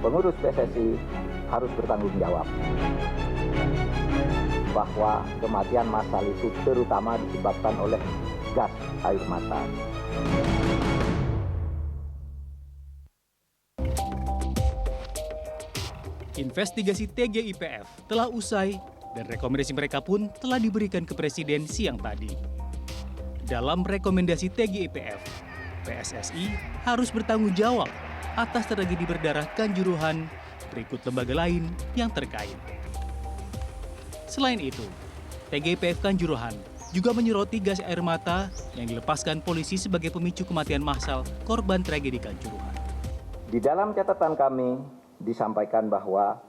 pengurus PSSI harus bertanggung jawab bahwa kematian massal itu terutama disebabkan oleh gas air mata. Investigasi TGIPF telah usai dan rekomendasi mereka pun telah diberikan ke Presiden siang tadi. Dalam rekomendasi TGIPF, PSSI harus bertanggung jawab atas tragedi berdarah Kanjuruhan berikut lembaga lain yang terkait. Selain itu, TGIPF Kanjuruhan juga menyoroti gas air mata yang dilepaskan polisi sebagai pemicu kematian massal korban tragedi Kanjuruhan. Di dalam catatan kami disampaikan bahwa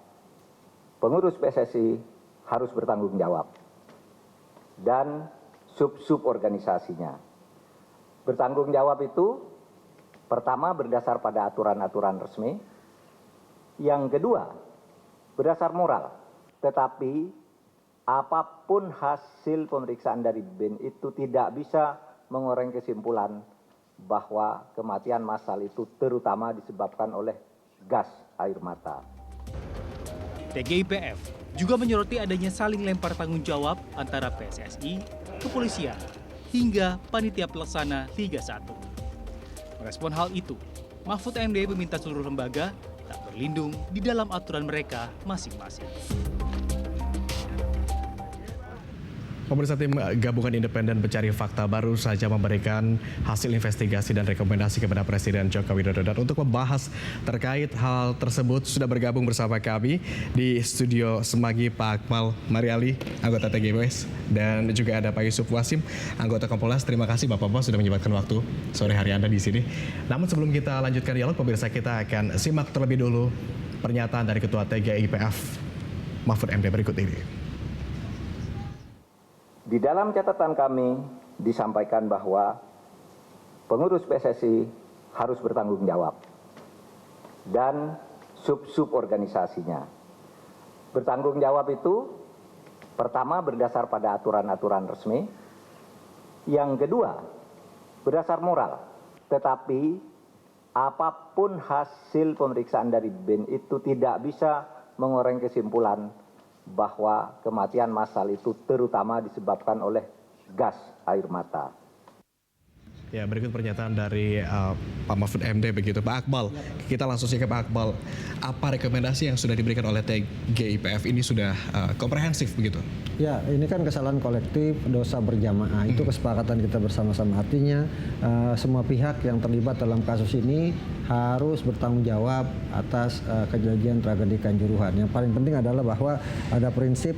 pengurus PSSI harus bertanggung jawab dan sub-sub organisasinya. Bertanggung jawab itu pertama berdasar pada aturan-aturan resmi, yang kedua berdasar moral, tetapi apapun hasil pemeriksaan dari BIN itu tidak bisa mengoreng kesimpulan bahwa kematian massal itu terutama disebabkan oleh gas air mata. TGIPF juga menyoroti adanya saling lempar tanggung jawab antara PSSI, kepolisian, hingga panitia pelaksana Liga 1. Merespon hal itu, Mahfud MD meminta seluruh lembaga tak berlindung di dalam aturan mereka masing-masing. Pemirsa, tim gabungan independen pencari fakta baru saja memberikan hasil investigasi dan rekomendasi kepada Presiden Joko Widodo. Dan untuk membahas terkait hal tersebut sudah bergabung bersama kami di studio Semanggi Pak Akmal Mariali, anggota TGIPF, dan juga ada Pak Yusuf Wasim, anggota Kompolnas. Terima kasih Bapak-Bapak sudah menyempatkan waktu sore hari Anda di sini. Namun sebelum kita lanjutkan dialog, pemirsa, kita akan simak terlebih dulu pernyataan dari Ketua TGIPF Mahfud MD berikut ini. Di dalam catatan kami disampaikan bahwa pengurus PSSI harus bertanggung jawab dan sub-sub organisasinya. Bertanggung jawab itu pertama berdasar pada aturan-aturan resmi, yang kedua berdasar moral, tetapi apapun hasil pemeriksaan dari BIN itu tidak bisa mengoreng kesimpulan bahwa kematian massal itu terutama disebabkan oleh gas air mata. Ya, berikut pernyataan dari Pak Mahfud MD begitu. Pak Akmal, kita langsung saja ke Pak Akmal. Apa rekomendasi yang sudah diberikan oleh TGIPF ini sudah komprehensif begitu? Ya, ini kan kesalahan kolektif, dosa berjamaah. Itu kesepakatan kita bersama-sama. Artinya semua pihak yang terlibat dalam kasus ini harus bertanggung jawab atas kejadian tragedi Kanjuruhan. Yang paling penting adalah bahwa ada prinsip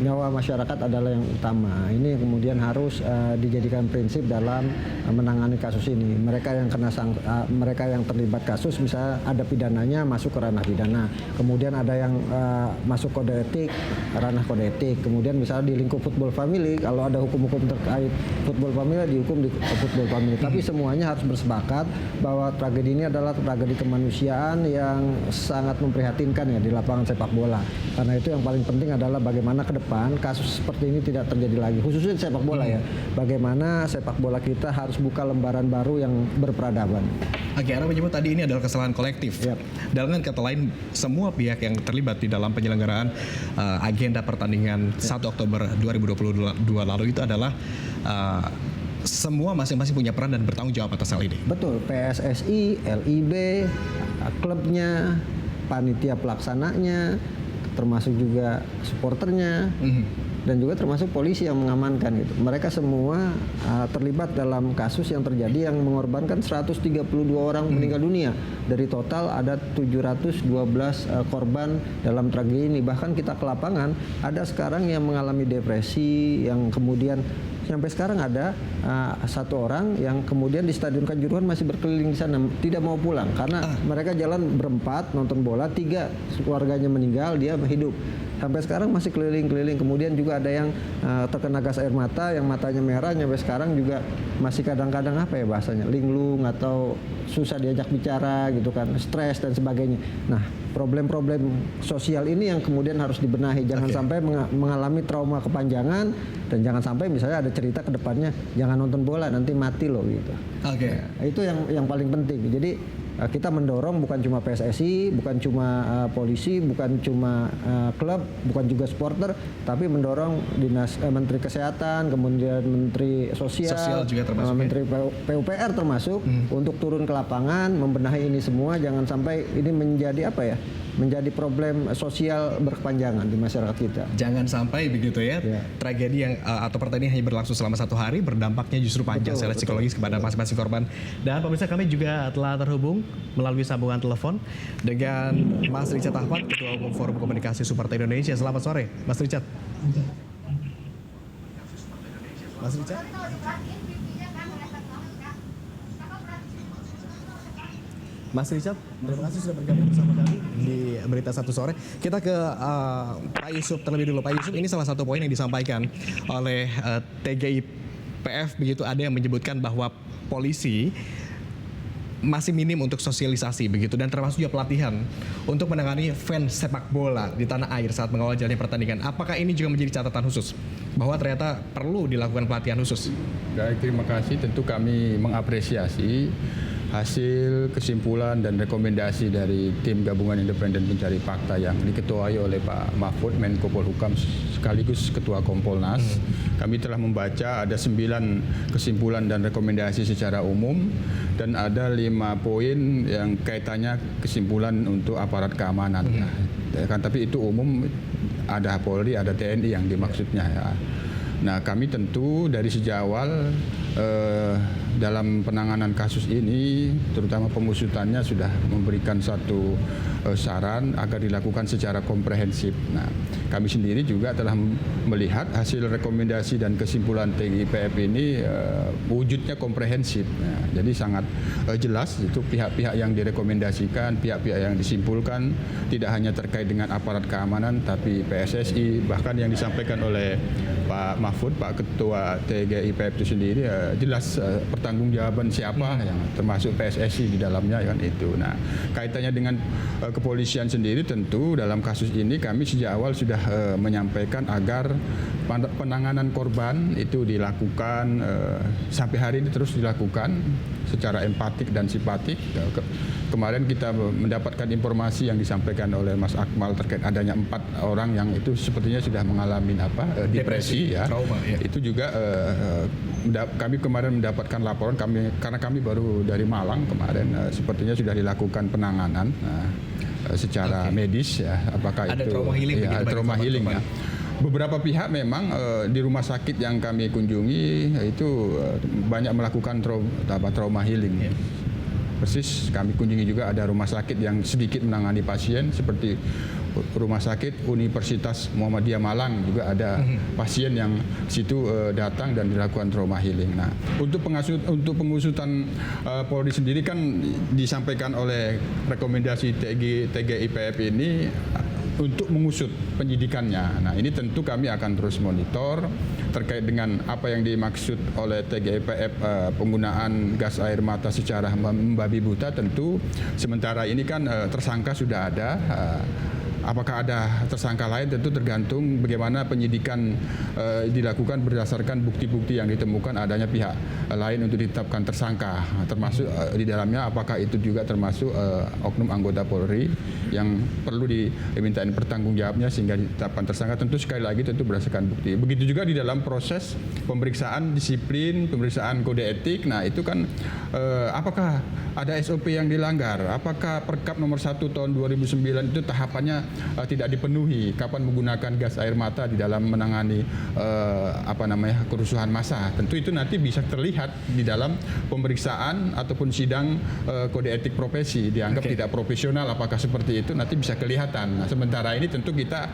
nyawa masyarakat adalah yang utama. Ini yang kemudian harus dijadikan prinsip dalam menangani kasus ini. Mereka yang terlibat kasus, misalnya ada pidananya masuk ke ranah pidana. Kemudian ada yang masuk kode etik, ranah kode etik. Kemudian misalnya di lingkup football family, kalau ada hukum-hukum terkait football family dihukum di football family. Tapi semuanya harus bersepakat bahwa tragedi ini adalah tragedi kemanusiaan yang sangat memprihatinkan ya di lapangan sepak bola. Karena itu yang paling penting adalah bagaimana ke depan kasus seperti ini tidak terjadi lagi, khususnya di sepak bola ya. Bagaimana sepak bola kita harus buka lembaran baru yang berperadaban. Oke, Anda menyebut tadi ini adalah kesalahan kolektif. Yep. Dengan kata lain, semua pihak yang terlibat di dalam penyelenggaraan agenda pertandingan 1 Oktober 2022 lalu itu adalah semua masing-masing punya peran dan bertanggung jawab atas hal ini. Betul, PSSI, LIB, klubnya, panitia pelaksananya, termasuk juga supporternya, dan juga termasuk polisi yang mengamankan gitu. Mereka semua terlibat dalam kasus yang terjadi yang mengorbankan 132 orang meninggal dunia. Dari total ada 712 korban dalam tragedi ini. Bahkan kita ke lapangan, ada sekarang yang mengalami depresi, yang kemudian sampai sekarang ada satu orang yang kemudian di Stadion Kanjuruhan masih berkeliling di sana, tidak mau pulang karena mereka jalan berempat nonton bola, 3 keluarganya meninggal, dia hidup. Sampai sekarang masih keliling-keliling. Kemudian juga ada yang terkena gas air mata, yang matanya merah, sampai sekarang juga masih kadang-kadang apa ya bahasanya, linglung atau susah diajak bicara gitu kan, stres dan sebagainya. Nah, problem-problem sosial ini yang kemudian harus dibenahi. Jangan sampai mengalami trauma kepanjangan, dan jangan sampai misalnya ada cerita ke depannya, jangan nonton bola nanti mati loh gitu. Oke. Nah, itu yang paling penting. Jadi kita mendorong bukan cuma PSSI, bukan cuma polisi, bukan cuma klub, bukan juga supporter, tapi mendorong Menteri Kesehatan, kemudian Menteri Sosial juga termasuk, Menteri PUPR termasuk untuk turun ke lapangan, membenahi ini semua, jangan sampai ini menjadi menjadi problem sosial berkepanjangan di masyarakat kita. Jangan sampai begitu ya, tragedi yang atau pertandingan hanya berlangsung selama 1 hari, berdampaknya justru panjang secara psikologis kepada masing-masing korban. Dan pemirsa, kami juga telah terhubung melalui sambungan telepon dengan Mas Richard Ahmad, Ketua Umum Forum Komunikasi Supporter Indonesia. Selamat sore, Mas Richard. Mas Richard? Mas Richard, terima kasih sudah bergabung bersama kami di Berita Sabtu Sore. Kita ke Pak Yusuf terlebih dulu. Pak Yusuf, ini salah satu poin yang disampaikan oleh TGIPF, begitu, ada yang menyebutkan bahwa polisi masih minim untuk sosialisasi begitu, dan termasuk juga pelatihan untuk menangani fans sepak bola di tanah air saat mengawal jalannya pertandingan. Apakah ini juga menjadi catatan khusus bahwa ternyata perlu dilakukan pelatihan khusus? Baik, terima kasih. Tentu kami mengapresiasi hasil kesimpulan dan rekomendasi dari tim gabungan independen pencari fakta yang diketuai oleh Pak Mahfud, Menko Polhukam sekaligus Ketua Kompolnas. Kami telah membaca ada 9 kesimpulan dan rekomendasi secara umum, dan ada 5 poin yang kaitannya kesimpulan untuk aparat keamanan. Tapi itu umum, ada Polri, ada TNI yang dimaksudnya ya. Nah, kami tentu dari sejak awal dalam penanganan kasus ini, terutama pengusutannya, sudah memberikan satu saran agar dilakukan secara komprehensif. Nah, kami sendiri juga telah melihat hasil rekomendasi dan kesimpulan TGIPF ini wujudnya komprehensif. Nah, jadi sangat jelas itu pihak-pihak yang direkomendasikan, pihak-pihak yang disimpulkan tidak hanya terkait dengan aparat keamanan, tapi PSSI, bahkan yang disampaikan oleh Pak Mahfud, Pak Ketua TGIPF itu sendiri jelas pertanggungjawaban siapa yang termasuk PSSI di dalamnya kan itu. Nah, kaitannya dengan kepolisian sendiri, tentu dalam kasus ini kami sejak awal sudah menyampaikan agar penanganan korban itu dilakukan sampai hari ini terus dilakukan secara empatik dan simpatik. Kemarin kita mendapatkan informasi yang disampaikan oleh Mas Akmal terkait adanya 4 orang yang itu sepertinya sudah mengalami depresi ya. Trauma, ya. Itu juga kami kemarin mendapatkan laporan, karena kami baru dari Malang kemarin, sepertinya sudah dilakukan penanganan secara medis ya. Apakah ada itu trauma healing, ya, trauma healing ya. Beberapa pihak memang di rumah sakit yang kami kunjungi itu banyak melakukan trauma healing. Persis kami kunjungi juga ada rumah sakit yang sedikit menangani pasien, seperti Rumah Sakit Universitas Muhammadiyah Malang, juga ada pasien yang situ datang dan dilakukan trauma healing. Nah, untuk pengusutan Polri sendiri kan disampaikan oleh rekomendasi TGIPF ini untuk mengusut penyidikannya. Nah, ini tentu kami akan terus monitor terkait dengan apa yang dimaksud oleh TGIPF, penggunaan gas air mata secara membabi buta. Tentu sementara ini kan tersangka sudah ada. Apakah ada tersangka lain, tentu tergantung bagaimana penyidikan dilakukan berdasarkan bukti-bukti yang ditemukan adanya pihak lain untuk ditetapkan tersangka, termasuk di dalamnya apakah itu juga termasuk oknum anggota Polri yang perlu dimintain pertanggungjawabnya sehingga ditetapkan tersangka. Tentu sekali lagi tentu berdasarkan bukti. Begitu juga di dalam proses pemeriksaan disiplin, pemeriksaan kode etik. Nah, itu kan apakah ada SOP yang dilanggar? Apakah Perkap nomor 1 tahun 2009 itu tahapannya tidak dipenuhi? Kapan menggunakan gas air mata di dalam menangani kerusuhan massa? Tentu itu nanti bisa terlihat di dalam pemeriksaan ataupun sidang kode etik profesi. Dianggap tidak profesional, apakah seperti itu? Nanti bisa kelihatan. Nah, sementara ini tentu kita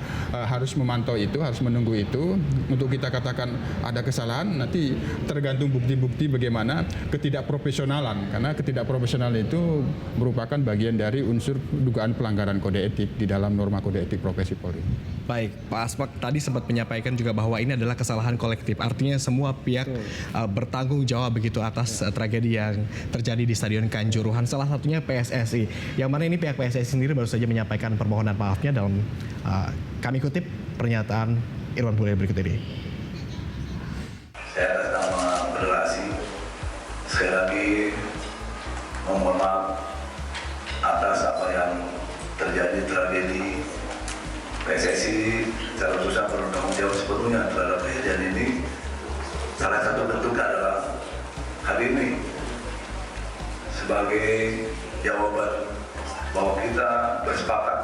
harus memantau itu, harus menunggu itu. Untuk kita katakan ada kesalahan, nanti tergantung bukti-bukti bagaimana ketidakprofesionalan. Karena ketidakprofesionalan itu merupakan bagian dari unsur dugaan pelanggaran kode etik di dalam norma kode etik profesi Polri. Baik, Pak Aspak tadi sempat menyampaikan juga bahwa ini adalah kesalahan kolektif. Artinya semua pihak bertanggung jawab begitu atas tragedi yang terjadi di Stadion Kanjuruhan. Salah satunya PSSI. Yang mana ini pihak PSSI sendiri baru saja menyampaikan permohonan maafnya dalam kami kutip pernyataan Irwan Pulih berikut ini. Saya atas nama federasi sekali lagi memohon maaf atas apa yang terjadi tragedi. PSSI secara khusus bertanggung jawab sepenuhnya terhadap kejadian ini. Salah satu bentuknya adalah hari ini sebagai jawaban bahwa kita bersepakat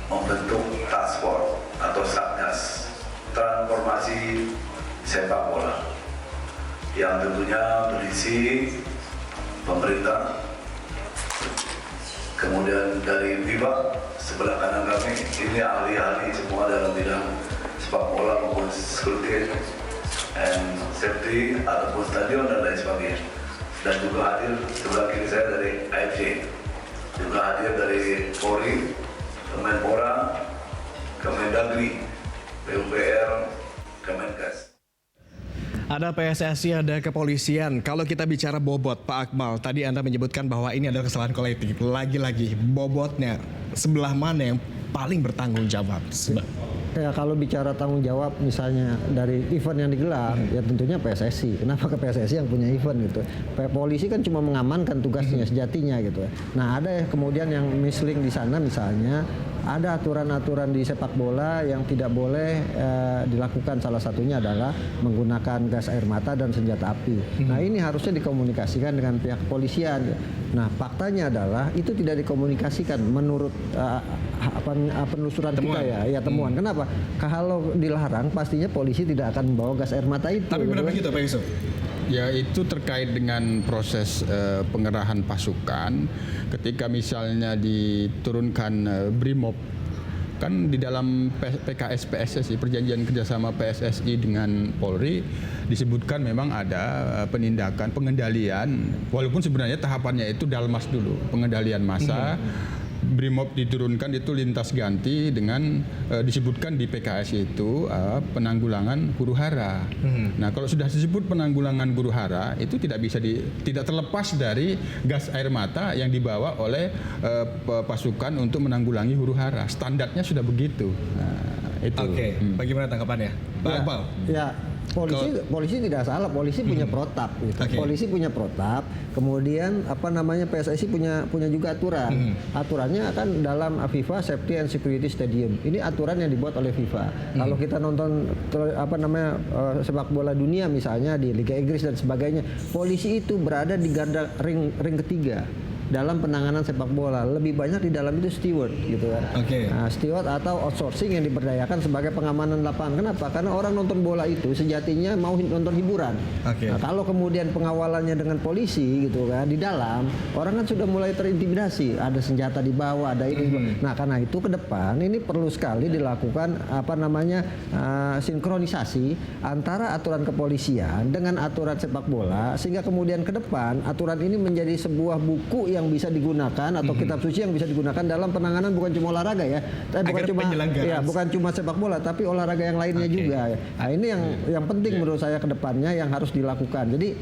membentuk task force atau satgas transformasi sepak bola yang tentunya berisi pemerintah, kemudian dari FIFA sebelah kanan kami ini ahli-ahli semua dalam bidang sepak bola maupun security and safety ataupun stadion dan lain sebagainya. Dan juga hadir sebelah kiri saya dari AFC, juga hadir dari Polri, Kemenpora, Kemendagri, PUPR, Kemenkes. Ada PSSI, ada kepolisian. Kalau kita bicara bobot, Pak Akmal, tadi Anda menyebutkan bahwa ini adalah kesalahan kolektif. Lagi-lagi, bobotnya sebelah mana yang paling bertanggung jawab? Ya, kalau bicara tanggung jawab misalnya dari event yang digelar, ya tentunya PSSI. Kenapa ke PSSI yang punya event gitu? Polisi kan cuma mengamankan tugasnya sejatinya gitu. Nah, ada kemudian yang misling di sana misalnya ada aturan-aturan di sepak bola yang tidak boleh dilakukan. Salah satunya adalah menggunakan gas air mata dan senjata api. Nah, ini harusnya dikomunikasikan dengan pihak kepolisian. Nah, faktanya adalah itu tidak dikomunikasikan menurut penelusuran kita ya temuan. Kenapa? Kalau dilarang pastinya polisi tidak akan membawa gas air mata itu. Tapi benar begitu Pak Yusuf? Ya, itu terkait dengan proses pengerahan pasukan. Ketika misalnya diturunkan Brimob, kan di dalam PKS PSSI, perjanjian kerjasama PSSI dengan Polri, disebutkan memang ada penindakan, pengendalian, walaupun sebenarnya tahapannya itu dalmas dulu, pengendalian massa. Brimob diturunkan itu lintas ganti dengan disebutkan di PKS itu penanggulangan huru-hara. Nah, kalau sudah disebut penanggulangan huru-hara itu tidak bisa tidak terlepas dari gas air mata yang dibawa oleh pasukan untuk menanggulangi huru-hara. Standarnya sudah begitu. Nah, itu. Oke. Bagaimana tanggapannya, Pak Akmal? Ya. Polisi tidak salah, polisi punya protap gitu. Polisi punya protap, kemudian PSSI punya juga aturan. Aturannya kan dalam FIFA Safety and Security Stadium. Ini aturan yang dibuat oleh FIFA. Kalau kita nonton sepak bola dunia misalnya di Liga Inggris dan sebagainya, polisi itu berada di garda ring ketiga dalam penanganan sepak bola. Lebih banyak di dalam itu steward gitu kan. Nah, steward atau outsourcing yang diberdayakan sebagai pengamanan lapangan. Kenapa? Karena orang nonton bola itu sejatinya mau nonton hiburan. Nah, kalau kemudian pengawalannya dengan polisi gitu kan di dalam, orang kan sudah mulai terintimidasi, ada senjata di bawah, ada ini. Nah, karena itu ke depan ini perlu sekali dilakukan sinkronisasi antara aturan kepolisian dengan aturan sepak bola, sehingga kemudian ke depan aturan ini menjadi sebuah buku yang bisa digunakan atau kitab suci yang bisa digunakan dalam penanganan bukan cuma olahraga ya, tapi bukan cuma sepak bola tapi olahraga yang lainnya juga. Nah, ini yang penting menurut saya ke depannya yang harus dilakukan. Jadi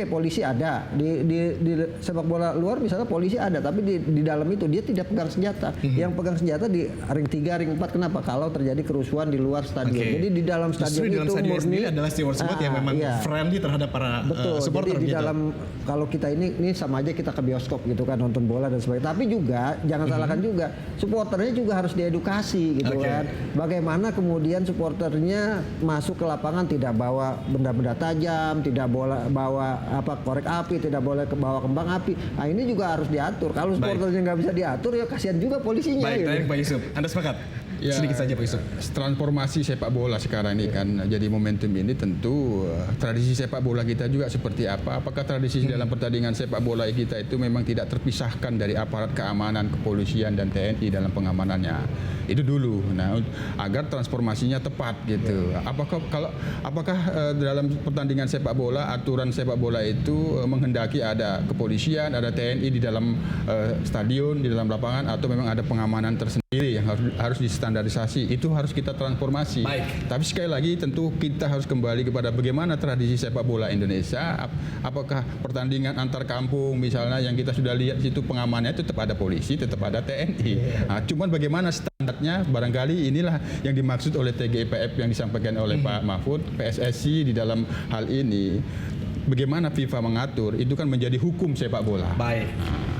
polisi ada di sepak bola luar misalnya polisi ada, tapi di dalam itu dia tidak pegang senjata. Yang pegang senjata di ring 3, ring 4. Kenapa? Kalau terjadi kerusuhan di luar stadion. Jadi di dalam stadion itu murni adalah steward yang memang friendly terhadap para supporter. Jadi di dalam kalau kita ini sama aja kita ke bioskop gitu kan, nonton bola dan sebagainya. Tapi juga jangan salahkan juga supporternya juga harus diedukasi gitu kan. Bagaimana kemudian supporternya masuk ke lapangan tidak bawa benda-benda tajam, tidak bawa korek api, tidak boleh bawa kembang api. Nah, ini juga harus diatur. Kalau supporternya nggak bisa diatur ya kasihan juga polisinya. Baik, gitu. Pak Yusuf. Anda sepakat? Ya, sedikit saja Pak Yusuf. Transformasi sepak bola sekarang ini kan jadi momentum ini, tentu tradisi sepak bola kita juga seperti apa? Apakah tradisi dalam pertandingan sepak bola kita itu memang tidak terpisahkan dari aparat keamanan, kepolisian dan TNI dalam pengamanannya? Itu dulu. Nah, agar transformasinya tepat gitu. Apakah dalam pertandingan sepak bola, aturan sepak bola itu menghendaki ada kepolisian, ada TNI di dalam stadion, di dalam lapangan, atau memang ada pengamanan tersendiri yang harus distandarisasi? Itu harus kita transformasi. Tapi sekali lagi tentu kita harus kembali kepada bagaimana tradisi sepak bola Indonesia. Apakah pertandingan antar kampung misalnya yang kita sudah lihat di situ pengamanannya tetap ada polisi, tetap ada TNI. Nah, cuman bagaimana standarnya, barangkali inilah yang dimaksud oleh TGIPF yang disampaikan oleh Pak Mahfud. PSSI di dalam hal ini bagaimana FIFA mengatur itu kan menjadi hukum sepak bola. Baik,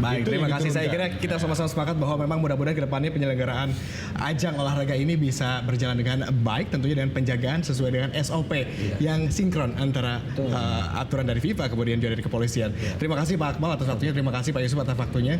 baik. Itu Terima yang kasih. Saya kira diturunkan. kita sama-sama sepakat bahwa memang mudah-mudahan ke depannya penyelenggaraan ajang olahraga ini bisa berjalan dengan baik, tentunya dengan penjagaan sesuai dengan SOP yang sinkron antara aturan dari FIFA kemudian juga dari kepolisian. Terima kasih Pak Akmal atas waktunya. Terima kasih Pak Yusuf atas waktunya.